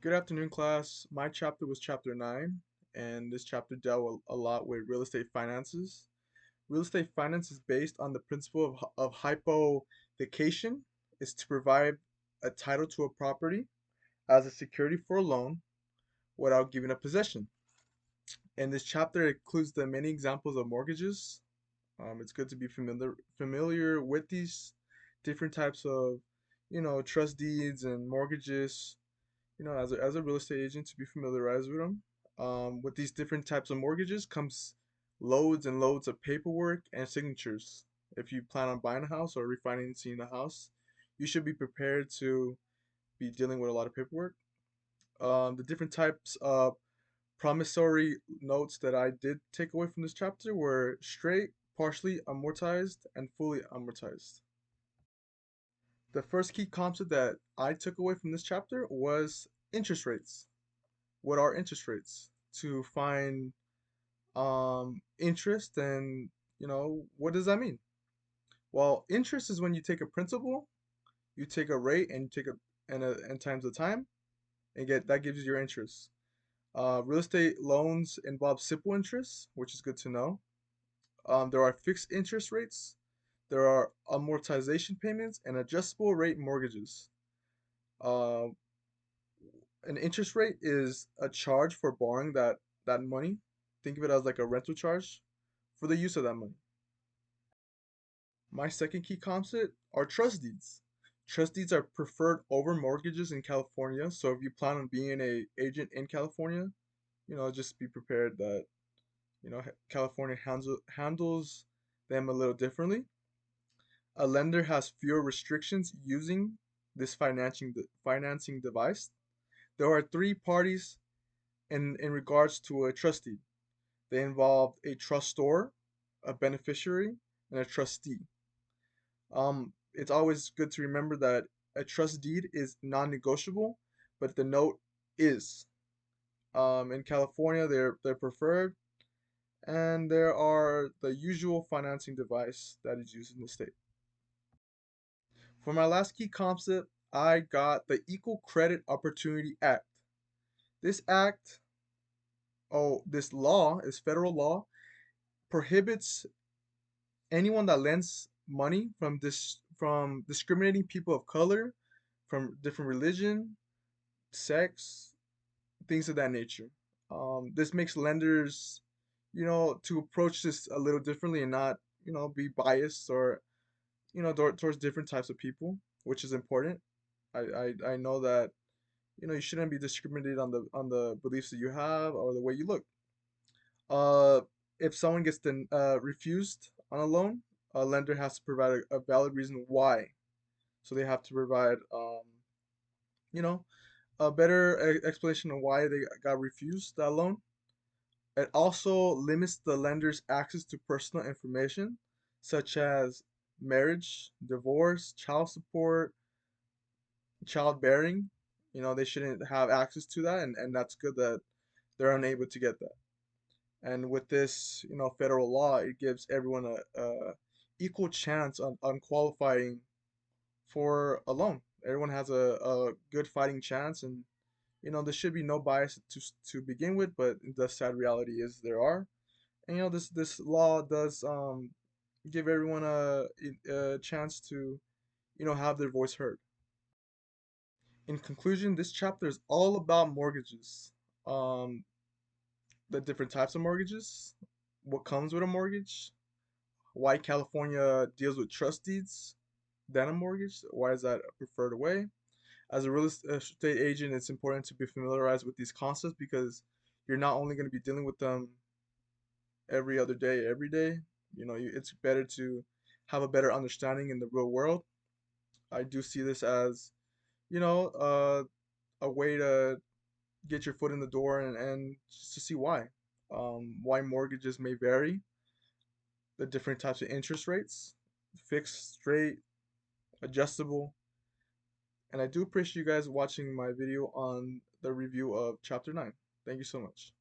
Good afternoon, class. My chapter was chapter 9, and this chapter dealt a lot with real estate finances. Real estate finance is based on the principle of hypothecation, is to provide a title to a property as a security for a loan without giving up possession. And this chapter includes the many examples of mortgages. It's good to be familiar with these different types of, trust deeds and mortgages, as a real estate agent to be familiarized with them. With these different types of mortgages comes loads and loads of paperwork and signatures. If you plan on buying a house or refinancing a house, you should be prepared to be dealing with a lot of paperwork. The different types of promissory notes that I did take away from this chapter were straight, partially amortized, and fully amortized. The first key concept that I took away from this chapter was interest rates. What are interest rates? To find interest, and what does that mean? Well, interest is when you take a principal, you take a rate, and you take and times the time, and get that gives you your interest. Real estate loans involve simple interest, which is good to know. There are fixed interest rates, there are amortization payments, and adjustable rate mortgages. uh, an interest rate is a charge for borrowing that money. Think of it as like a rental charge for the use of that money. My second key concept are trust deeds. Trust deeds are preferred over mortgages in California. So if you plan on being a agent in California, just be prepared that California handles them a little differently. A lender has fewer restrictions using this financing device. There are three parties in regards to a trust deed. They involve a trustor, a beneficiary, and a trustee. It's always good to remember that a trust deed is non-negotiable, but the note is. In California, they're preferred, and there are the usual financing device that is used in the state. For my last key concept, I got the Equal Credit Opportunity Act. This act, this law is federal law, prohibits anyone that lends money from discriminating people of color, from different religion, sex, things of that nature. This makes lenders, to approach this a little differently and not, be biased or, towards different types of people, which is important. I know that you shouldn't be discriminated on the beliefs that you have or the way you look. Uh, if someone gets refused on a loan, a lender has to provide a valid reason why. So they have to provide, you know, a better explanation of why they got refused that loan. It also limits the lender's access to personal information, such as marriage, divorce, child support, childbearing. They shouldn't have access to that, and that's good that they're unable to get that. And with this, federal law, it gives everyone a equal chance on qualifying for a loan. Everyone has a good fighting chance, and there should be no bias to begin with. But the sad reality is there are, and this law does give everyone a chance to have their voice heard. In conclusion, this chapter is all about mortgages. Um, the different types of mortgages, what comes with a mortgage, why California deals with trust deeds than a mortgage, why is that a preferred way. As a real estate agent, it's important to be familiarized with these concepts because you're not only going to be dealing with them every other day, every day. It's better to have a better understanding in the real world. I do see this as, you know, uh, a way to get your foot in the door and just to see why mortgages may vary, the different types of interest rates, fixed, straight, adjustable. And I do appreciate you guys watching my video on the review of chapter 9. Thank you so much.